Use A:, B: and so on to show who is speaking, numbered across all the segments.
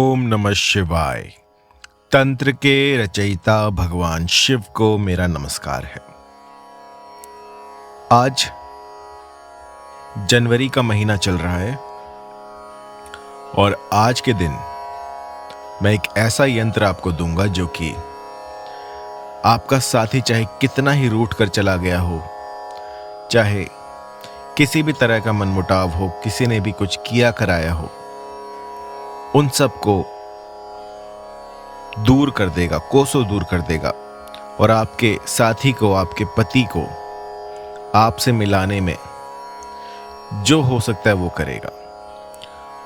A: ओम नमः शिवाय। तंत्र के रचयिता भगवान शिव को मेरा नमस्कार है। आज जनवरी का महीना चल रहा है और आज के दिन मैं एक ऐसा यंत्र आपको दूंगा जो कि आपका साथी चाहे कितना ही रूठ कर चला गया हो, चाहे किसी भी तरह का मनमुटाव हो, किसी ने भी कुछ किया कराया हो, उन सब को दूर कर देगा, कोसों दूर कर देगा और आपके साथी को, आपके पति को आपसे मिलाने में जो हो सकता है वो करेगा।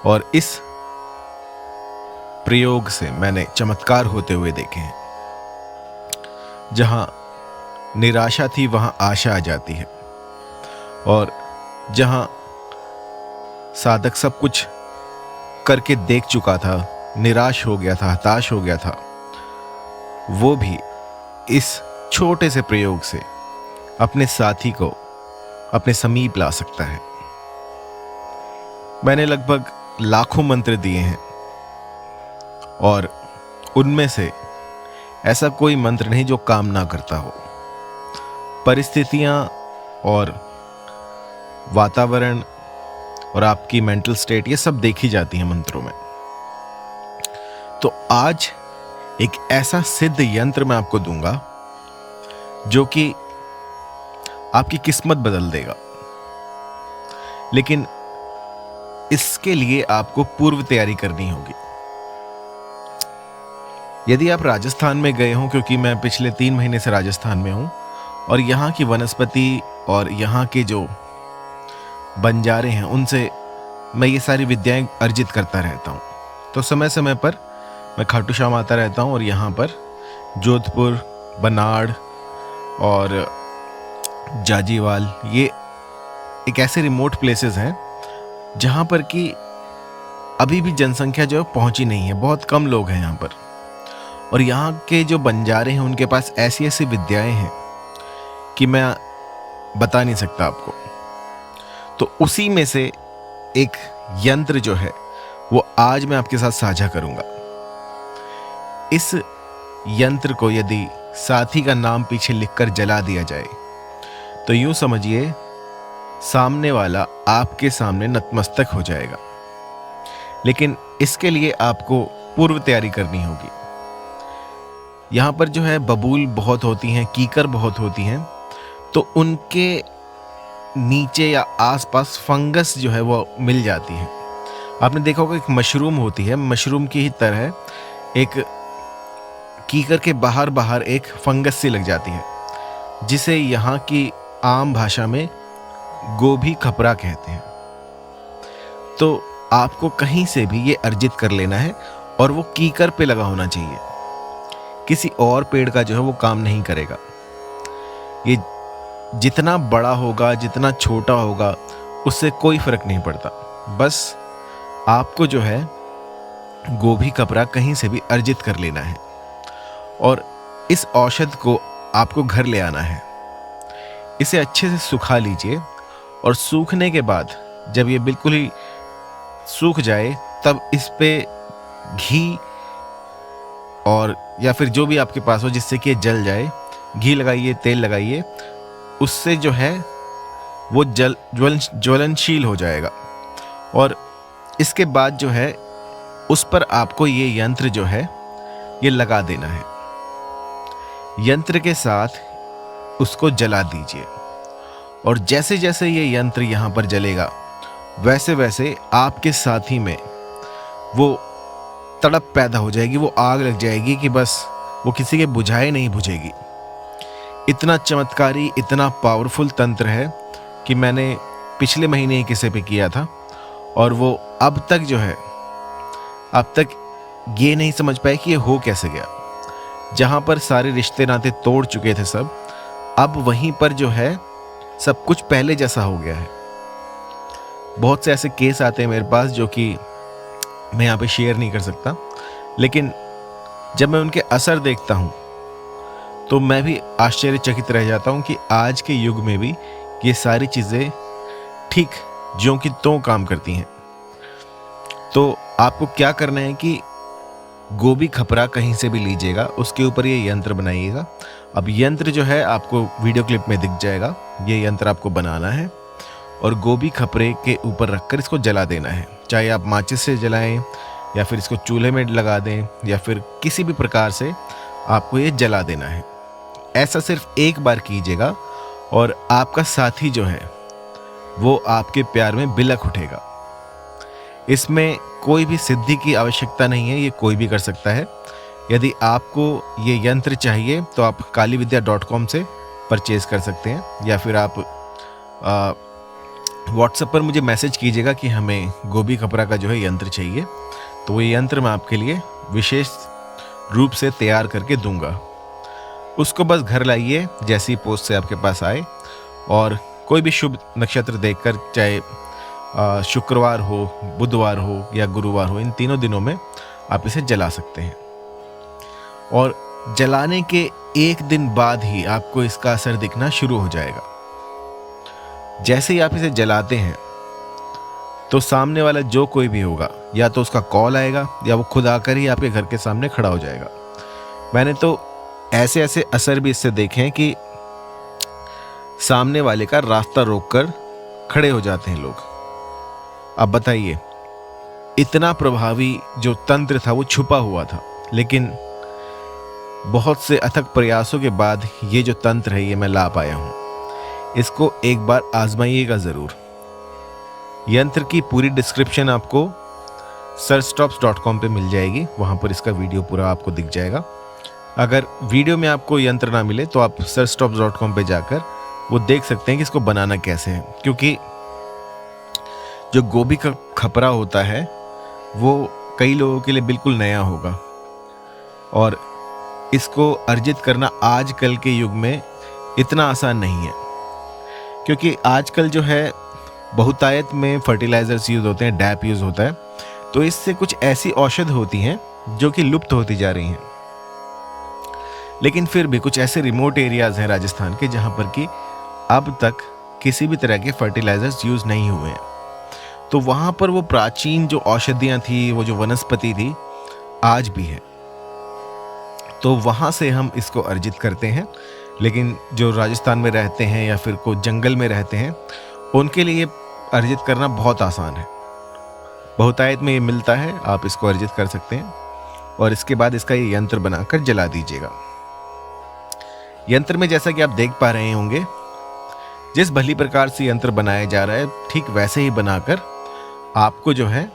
A: और इस प्रयोग से मैंने चमत्कार होते हुए देखे हैं। जहां निराशा थी वहां आशा आ जाती है और जहां साधक सब कुछ करके देख चुका था, निराश हो गया था, हताश हो गया था, वो भी इस छोटे से प्रयोग से अपने साथी को अपने समीप ला सकता है। मैंने लगभग लाखों मंत्र दिए हैं और उनमें से ऐसा कोई मंत्र नहीं जो काम ना करता हो। परिस्थितियां और वातावरण और आपकी मेंटल स्टेट ये सब देखी जाती है मंत्रों में। तो आज एक ऐसा सिद्ध यंत्र मैं आपको दूंगा जो कि आपकी किस्मत बदल देगा। लेकिन इसके लिए आपको पूर्व तैयारी करनी होगी। यदि आप राजस्थान में गए हों, क्योंकि मैं पिछले 3 महीने से राजस्थान में हूं और यहाँ की वनस्पति और यहाँ के जो बंजारे हैं उनसे मैं ये सारी विद्याएं अर्जित करता रहता हूँ। तो समय समय पर मैं खाटू श्याम आता रहता हूँ और यहाँ पर जोधपुर, बनाड़ और जाजीवाल ये एक ऐसे रिमोट प्लेसेस हैं जहाँ पर कि अभी भी जनसंख्या जो है पहुँची नहीं है। बहुत कम लोग हैं यहाँ पर और यहाँ के जो बंजारे हैं उनके पास ऐसी ऐसी विद्याएं हैं कि मैं बता नहीं सकता आपको। तो उसी में से एक यंत्र जो है वो आज मैं आपके साथ साझा करूंगा। इस यंत्र को यदि साथी का नाम पीछे लिखकर जला दिया जाए तो यूं समझिए सामने वाला आपके सामने नतमस्तक हो जाएगा। लेकिन इसके लिए आपको पूर्व तैयारी करनी होगी। यहां पर जो है बबूल बहुत होती हैं, कीकर बहुत होती हैं, तो उनके नीचे या आसपास फंगस जो है वो मिल जाती है। आपने देखा होगा एक मशरूम होती है, मशरूम की ही तरह एक कीकर के बाहर बाहर एक फंगस सी लग जाती है जिसे यहाँ की आम भाषा में गोभी खपरा कहते हैं। तो आपको कहीं से भी ये अर्जित कर लेना है और वो कीकर पे लगा होना चाहिए। किसी और पेड़ का जो है वो काम नहीं करेगा। ये जितना बड़ा होगा, जितना छोटा होगा, उससे कोई फर्क नहीं पड़ता। बस आपको जो है गोभी कपड़ा कहीं से भी अर्जित कर लेना है और इस औषध को आपको घर ले आना है। इसे अच्छे से सुखा लीजिए और सूखने के बाद जब ये बिल्कुल ही सूख जाए तब इस पे घी और या फिर जो भी आपके पास हो जिससे कि ये जल जाए, घी लगाइए, तेल लगाइए। उससे जो है वो ज्वलनशील हो जाएगा और इसके बाद जो है उस पर आपको ये यंत्र जो है ये लगा देना है। यंत्र के साथ उसको जला दीजिए और जैसे जैसे ये यंत्र यहाँ पर जलेगा वैसे वैसे आपके साथी में वो तड़प पैदा हो जाएगी, वो आग लग जाएगी कि बस वो किसी के बुझाए नहीं बुझेगी। इतना चमत्कारी, इतना पावरफुल तंत्र है कि मैंने पिछले महीने ही किसी पे किया था और वो अब तक जो है, अब तक ये नहीं समझ पाए कि ये हो कैसे गया। जहाँ पर सारे रिश्ते नाते तोड़ चुके थे सब, अब वहीं पर जो है सब कुछ पहले जैसा हो गया है। बहुत से ऐसे केस आते हैं मेरे पास जो कि मैं यहाँ पे शेयर नहीं कर सकता, लेकिन जब मैं उनके असर देखता हूँ तो मैं भी आश्चर्यचकित रह जाता हूँ कि आज के युग में भी ये सारी चीज़ें ठीक ज्यों की त्यों काम करती हैं। तो आपको क्या करना है कि गोभी खपरा कहीं से भी लीजिएगा, उसके ऊपर ये यंत्र बनाइएगा। अब यंत्र जो है आपको वीडियो क्लिप में दिख जाएगा। ये यंत्र आपको बनाना है और गोभी खपरे के ऊपर रखकर इसको जला देना है। चाहे आप माचिस से जलाएं या फिर इसको चूल्हे में लगा दें या फिर किसी भी प्रकार से आपको ये जला देना है। ऐसा सिर्फ एक बार कीजिएगा और आपका साथी जो है वो आपके प्यार में बिलख उठेगा। इसमें कोई भी सिद्धि की आवश्यकता नहीं है, ये कोई भी कर सकता है। यदि आपको ये यंत्र चाहिए तो आप kalividya.com से परचेज़ कर सकते हैं या फिर आप व्हाट्सएप पर मुझे मैसेज कीजिएगा कि हमें गोभी खपरा का जो है यंत्र चाहिए, तो ये यंत्र मैं आपके लिए विशेष रूप से तैयार करके दूंगा। उसको बस घर लाइए जैसी पोस्ट से आपके पास आए, और कोई भी शुभ नक्षत्र देखकर, चाहे शुक्रवार हो, बुधवार हो या गुरुवार हो, इन तीनों दिनों में आप इसे जला सकते हैं। और जलाने के एक दिन बाद ही आपको इसका असर दिखना शुरू हो जाएगा। जैसे ही आप इसे जलाते हैं तो सामने वाला जो कोई भी होगा, या तो उसका कॉल आएगा या वो खुद आकर ही आपके घर के सामने खड़ा हो जाएगा। मैंने तो ऐसे ऐसे असर भी इससे देखे हैं कि सामने वाले का रास्ता रोककर खड़े हो जाते हैं लोग। अब बताइए, इतना प्रभावी जो तंत्र था वो छुपा हुआ था, लेकिन बहुत से अथक प्रयासों के बाद ये जो तंत्र है ये मैं ला पाया हूँ। इसको एक बार आजमाइएगा ज़रूर। यंत्र की पूरी डिस्क्रिप्शन आपको sirstops.com पे मिल जाएगी, वहाँ पर इसका वीडियो पूरा आपको दिख जाएगा। अगर वीडियो में आपको यंत्र ना मिले तो आप sirstops.com पे जाकर वो देख सकते हैं कि इसको बनाना कैसे है, क्योंकि जो गोभी का खपरा होता है वो कई लोगों के लिए बिल्कुल नया होगा, और इसको अर्जित करना आजकल के युग में इतना आसान नहीं है, क्योंकि आजकल जो है बहुतायत में फर्टिलाइजर्स यूज़ होते हैं, डैप यूज़ होता है, तो इससे कुछ ऐसी औषध होती हैं जो कि लुप्त होती जा रही हैं। लेकिन फिर भी कुछ ऐसे रिमोट एरियाज़ हैं राजस्थान के जहाँ पर कि अब तक किसी भी तरह के फर्टिलाइजर्स यूज़ नहीं हुए हैं, तो वहाँ पर वो प्राचीन जो औषधियाँ थी, वो जो वनस्पति थी, आज भी है। तो वहाँ से हम इसको अर्जित करते हैं। लेकिन जो राजस्थान में रहते हैं या फिर को जंगल में रहते हैं, उनके लिए अर्जित करना बहुत आसान है। बहुतायत में ये मिलता है, आप इसको अर्जित कर सकते हैं और इसके बाद इसका ये यंत्र बनाकर जला दीजिएगा। यंत्र में जैसा कि आप देख पा रहे होंगे, जिस भली प्रकार से यंत्र बनाया जा रहा है, ठीक वैसे ही बनाकर आपको जो है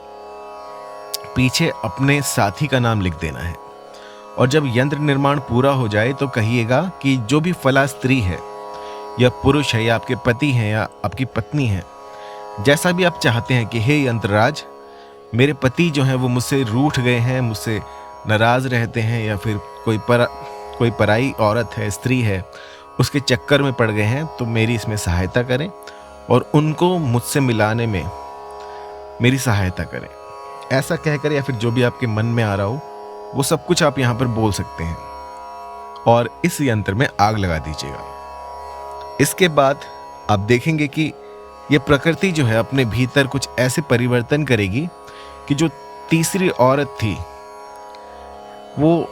A: पीछे अपने साथी का नाम लिख देना है। और जब यंत्र निर्माण पूरा हो जाए तो कहिएगा कि जो भी फला स्त्री है या पुरुष है या आपके पति हैं या आपकी पत्नी है, जैसा भी आप चाहते हैं कि हे यंत्रराज, मेरे पति जो हैं वो मुझसे रूठ गए हैं, मुझसे नाराज़ रहते हैं, या फिर कोई पराई औरत है, स्त्री है, उसके चक्कर में पड़ गए हैं, तो मेरी इसमें सहायता करें और उनको मुझसे मिलाने में मेरी सहायता करें। ऐसा कहकर या फिर जो भी आपके मन में आ रहा हो वो सब कुछ आप यहाँ पर बोल सकते हैं और इस यंत्र में आग लगा दीजिएगा। इसके बाद आप देखेंगे कि ये प्रकृति जो है अपने भीतर कुछ ऐसे परिवर्तन करेगी कि जो तीसरी औरत थी वो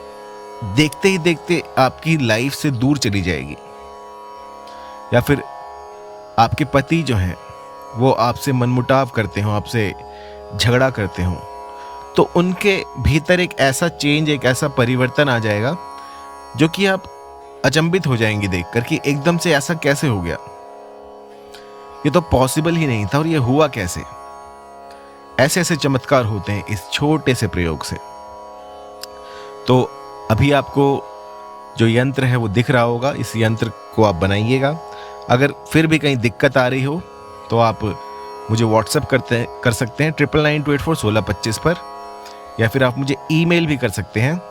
A: देखते ही देखते आपकी लाइफ से दूर चली जाएगी, या फिर आपके पति जो हैं वो आपसे मनमुटाव करते हो, आपसे झगड़ा करते हो, तो उनके भीतर एक ऐसा चेंज, एक ऐसा परिवर्तन आ जाएगा जो कि आप अचंभित हो जाएंगे देखकर कि एकदम से ऐसा कैसे हो गया, ये तो पॉसिबल ही नहीं था और ये हुआ कैसे। ऐसे ऐसे चमत्कार होते हैं इस छोटे से प्रयोग से। तो अभी आपको जो यंत्र है वो दिख रहा होगा, इस यंत्र को आप बनाइएगा। अगर फिर भी कहीं दिक्कत आ रही हो तो आप मुझे व्हाट्सएप कर सकते हैं 9992841625 पर, या फिर आप मुझे ईमेल भी कर सकते हैं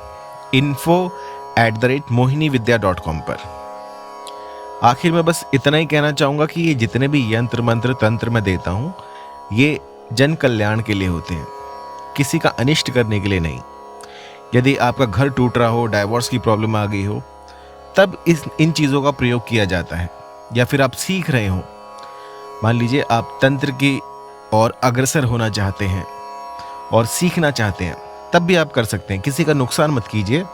A: info@mohinividya.com पर। आखिर में बस इतना ही कहना चाहूँगा कि ये जितने भी यंत्र मंत्र तंत्र मैं देता हूँ ये जन कल्याण के लिए होते हैं, किसी का अनिष्ट करने के लिए नहीं। यदि आपका घर टूट रहा हो, डाइवोर्स की प्रॉब्लम आ गई हो, तब इन चीज़ों का प्रयोग किया जाता है। या फिर आप सीख रहे हो, मान लीजिए आप तंत्र की और अग्रसर होना चाहते हैं और सीखना चाहते हैं, तब भी आप कर सकते हैं। किसी का नुकसान मत कीजिए,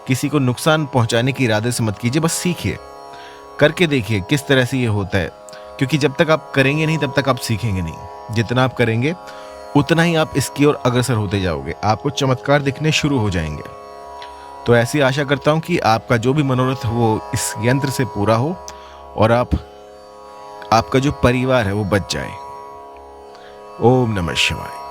A: किसी को नुकसान पहुंचाने के इरादे से मत कीजिए, बस सीखिए, करके देखिए किस तरह से ये होता है। क्योंकि जब तक आप करेंगे नहीं तब तक आप सीखेंगे नहीं। जितना आप करेंगे उतना ही आप इसकी ओर अग्रसर होते जाओगे, आपको चमत्कार दिखने शुरू हो जाएंगे। तो ऐसी आशा करता हूं कि आपका जो भी मनोरथ हो वो इस यंत्र से पूरा हो और आपका जो परिवार है वो बच जाए। ओम नमः शिवाय।